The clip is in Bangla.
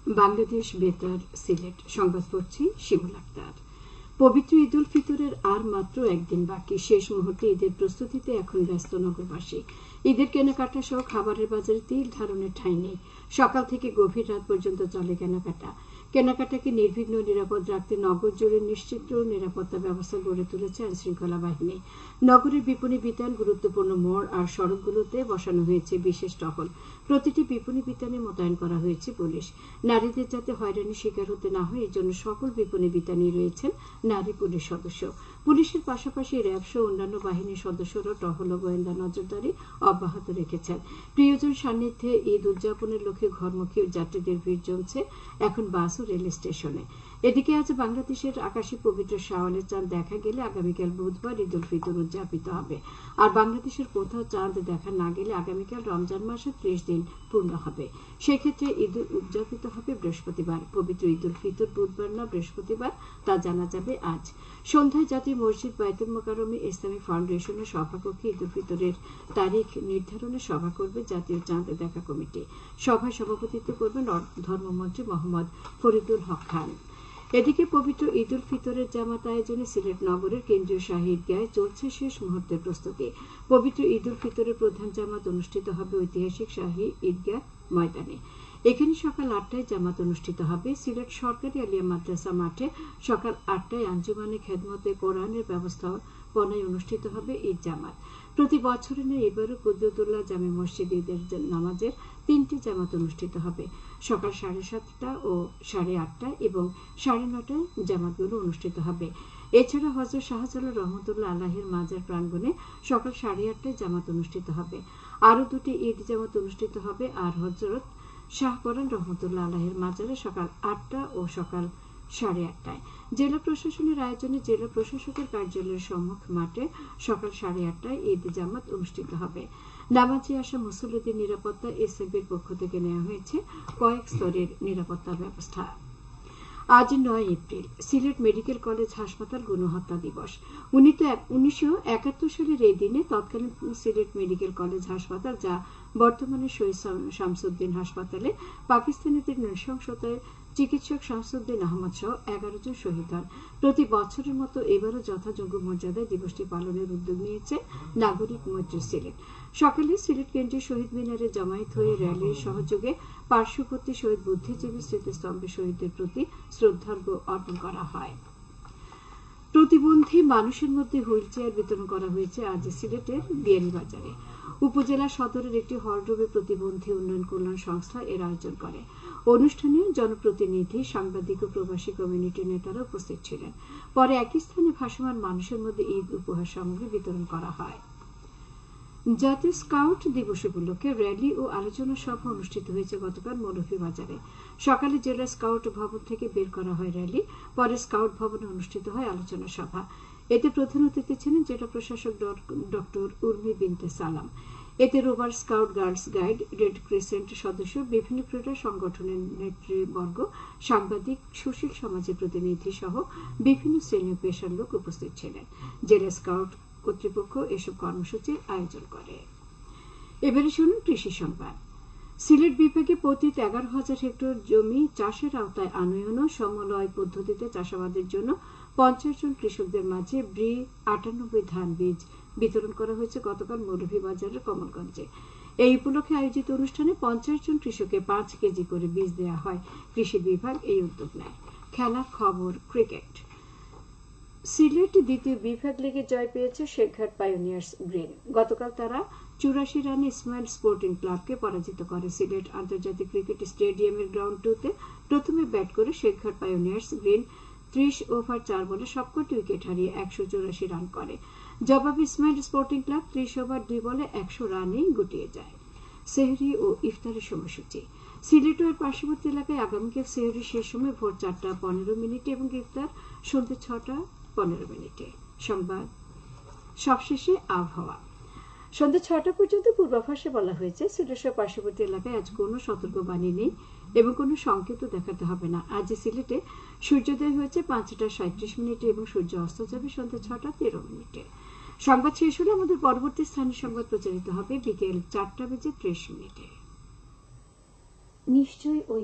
বাংলাদেশ বেতার সিলেট সংবাদ পড়ছি শিমুল আক্তার। পবিত্র ঈদ উল ফিতরের আর মাত্র একদিন বাকি। শেষ মুহূর্তে ঈদের প্রস্তুতিতে এখন ব্যস্ত নগরবাসী। ঈদের কেনাকাটা সহ খাবারের বাজারে তিল ধারণের ঠাঁই নেই। সকাল থেকে গভীর রাত পর্যন্ত চলে কেনাকাটাকে নির্বিঘ্ন নিরাপদ রাখতে নগর জুড়ে নিশ্চিত নিরাপত্তা ব্যবস্থা গড়ে তুলেছে আইনশৃঙ্খলা বাহিনী। নগরের বিপণী বিতান, গুরুত্বপূর্ণ মোড় আর সড়কগুলোতে বসানো হয়েছে বিশেষ টহল। প্রতিটি বিপণী বিতানে মোতায়েন করা হয়েছে পুলিশ। নারীদের যাতে হয়রানির শিকার হতে না হয়, এর জন্য সকল বিপণী বিতানে রয়েছেন নারী পুলিশ সদস্য। পুলিশের পাশাপাশি র্যাব সহ অন্যান্য বাহিনীর সদস্যরা টহল ও গোয়েন্দা নজরদারি অব্যাহত রেখেছেন। প্রিয়জন সান্নিধ্যে ঈদ উদযাপনের লক্ষ্যে ঘরমুখী যাত্রীদের ভিড় জমছে এখন বাস ও রেল স্টেশনে। এদিকে আজ বাংলাদেশের আকাশে পবিত্র শাওয়ালের চাঁদ দেখা গেলে আগামীকাল বুধবার ঈদ উল ফিতর উদযাপিত হবে। আর বাংলাদেশের কোথাও চাঁদ দেখা না গেলে আগামীকাল রমজান মাসে 30 দিন পূর্ণ হবে। সেক্ষেত্রে ঈদ উদযাপিত হবে বৃহস্পতিবার। পবিত্র ঈদ উল ফিতর বুধবার না বৃহস্পতিবার তা জানা যাবে আজ। সন্ধ্যায় জাতীয় মসজিদ বাইতুল মোকাররমে ইসলামিক ফাউন্ডেশনের সভাকক্ষে ঈদ উল ফিতরের তারিখ নির্ধারণে সভা করবে জাতীয় চাঁদ দেখা কমিটি। সভায় সভাপতিত্ব করবেন ধর্মমন্ত্রী মোহাম্মদ ফরিদুল হক খান। এদিকে পবিত্র ঈদ উল ফিতরের জামাত আয়োজনে সিলেট নগরের কেন্দ্রীয় শাহী ঈদগাহে চলছে শেষ মুহূর্তের প্রস্তুতি। পবিত্র ঈদ উল ফিতরের প্রধান জামাত অনুষ্ঠিত হবে ঐতিহাসিক শাহী ঈদগাহ ময়দানে। এখানে সকাল 8টায় জামাত অনুষ্ঠিত হবে। সিলেট সরকারি আলিয়া মাদ্রাসা মাঠে সকাল 8টায় আঞ্জুমানে খেদমতে কোরআনের ব্যবস্থাপনায় অনুষ্ঠিত হবে ঈদ জামাত। প্রতি বছরের ন্যায় এবারও কুদ্দুতুল্লাহ জামে মসজিদ ঈদের নামাজের 3টি জামাত অনুষ্ঠিত হবে। সকাল 7:30টা ও 8:30 এবং 9:30টায় জামাতগুলো অনুষ্ঠিত হবে। এছাড়া হযরত শাহজালাল রহমতুল্লাহ আলাইহির মাজার প্রাঙ্গণে সকাল 8:30টায় জামাত অনুষ্ঠিত হবে। আরও 2টি ঈদ জামাত অনুষ্ঠিত হবে আর হযরত শাহ পরান রহমতুল্লাহ আলাইহির মাজারে সকাল 8টা ও সকাল 8:30টায়। জেলা প্রশাসনের আয়োজনে জেলা প্রশাসকের কার্যালয়ের সম্মুখ মাঠে সকাল 8:30টায় ঈদ জামাত অনুষ্ঠিত হবে। নামাজে আসা মুসল্লিদের নিরাপত্তা এসএবির পক্ষ থেকে নেওয়া হয়েছে কয়েক স্তরের নিরাপত্তা ব্যবস্থা। আজ 9 এপ্রিল সিলেট মেডিকেল কলেজ হাসপাতাল গণহত্যা দিবস। 1971 সালের এই দিনে তৎকালীন সিলেট মেডিকেল কলেজ হাসপাতাল, যা বর্তমানে শহীদ শামসুদ্দিন হাসপাতালে, পাকিস্তানিদের নৃশংসতায় চিকিৎসক শামসুদ্দিন আহমদ সহ 11 জন শহীদ হন। প্রতি বছরের মতো এবারও যথাযোগ্য মর্যাদায় দিবসটি পালনের উদ্যোগ নিয়েছে নাগরিক মৈত্রী সিলেট। সকালে সিলেট কেন্দ্রীয় শহীদ মিনারে জমায়েত হয়ে র্যালির সহযোগে পার্শ্ববর্তী শহীদ বুদ্ধিজীবী স্মৃতিস্তম্ভে শহীদদের প্রতি শ্রদ্ধার্ঘ্য অর্পণ করা হয়। প্রতিবন্ধী মানুষের মধ্যে হুইল চেয়ার বিতরণ করা হয়েছে আজ সিলেটের বিয়ানীবাজারে। উপজেলা সদরের একটি হলরুমে প্রতিবন্ধী উন্নয়ন কল্যাণ সংস্থা এর আয়োজন করে। অনুষ্ঠানে জনপ্রতিনিধি, সাংবাদিক ও প্রবাসী কমিউনিটির নেতারা উপস্থিত ছিলেন। পরে একই স্থানে ভাসমান মানুষের মধ্যে ঈদ উপহার সামগ্রী বিতরণ করা হয়। জাতীয় স্কাউট দিবস উপলক্ষে র্যালি ও আলোচনা সভা অনুষ্ঠিত হয়েছে গতকাল মৌলভীবাজারে। সকালে জেলা স্কাউট ভবন থেকে বের করা হয় র্যালি। পরে স্কাউট ভবনে অনুষ্ঠিত হয় আলোচনা সভা। এতে প্রধান অতিথি ছিলেন জেলা প্রশাসক ডক্টর উর্মি বিনতে সালাম। এতে rover scout, girls guide, red crescent সদস্য, বিভিন্ন ক্রীড়া সংগঠনের নেতৃবর্গ, সাংবাদিক, সুশীল সমাজের প্রতিনিধি সহ বিভিন্ন শ্রেণী ও পেশার লোক উপস্থিত ছিলেন। জেলা স্কাউট কর্তৃপক্ষ এসব কর্মসূচির আয়োজন করে। এবারে শুনুন কৃষি সংবাদ। সিলেট বিভাগে প্রতি 11,000 হেক্টর জমি চাষের আওতায় আনয়ন ও সমলয় পদ্ধতিতে চাষাবাদের জন্য 50 জন কৃষকদের মাঝে ব্রি 98 ধান বীজ বিতরণ করা হয়েছে গতকাল মৌলভীবাজারের কমলগঞ্জে। এই উপলক্ষে আয়োজিত অনুষ্ঠানে 50 জন কৃষককে 5 কেজি করে বীজ দেওয়া হয়। কৃষি বিভাগ এই উদ্যোগ নেয়। খেলার খবর, ক্রিকেট। সিলেট দ্বিতীয় বিভাগ লিগে জয় পেয়েছে শেখঘাট পাইওনিয়ার্স গ্রিন। গতকাল তারা 84 রানে ইসমাইল স্পোর্টিং ক্লাবকে পরাজিত করে। সিলেট আন্তর্জাতিক ক্রিকেট স্টেডিয়ামের গ্রাউন্ড 2-তে প্রথমে ব্যাট করে শেখঘাট পাইওনিয়ার্স গ্রিন 30 ওভার 4 বলে সবকটি উইকেট হারিয়ে 184 রান করে। জবাবে ইসমাইল স্পোর্টিং ক্লাব 30 ওভার 2 বলে 100 রানেই গুটিয়ে যায়। সেহরি ও ইফতারের সময়সূচি। সিলেট ও এর পার্শ্ববর্তী এলাকায় আগামীকাল সেহরি শেষ সময় ভোর 4:15 এবং ইফতার সন্ধ্যে 6:15। সংবাদ সবশেষে আবহাওয়া। সন্ধ্যা 6টা পর্যন্ত পূর্বাভাসে বলা হয়েছে সিলেট সহ পার্শ্ববর্তী এলাকায় আজ কোনো সতর্কবাণী নেই এবং কোনো সংকেতও দেখাতে হবে না। আজ সিলেটে সূর্যোদয় হয়েছে 5:37 এবং সূর্য অস্ত যাবে সন্ধ্যা 6:13। সংবাদ শেষ হলে আমাদের পরবর্তী স্থানীয় সংবাদ প্রচারিত হবে বিকেল 4:30। নিশ্চয়ই ওই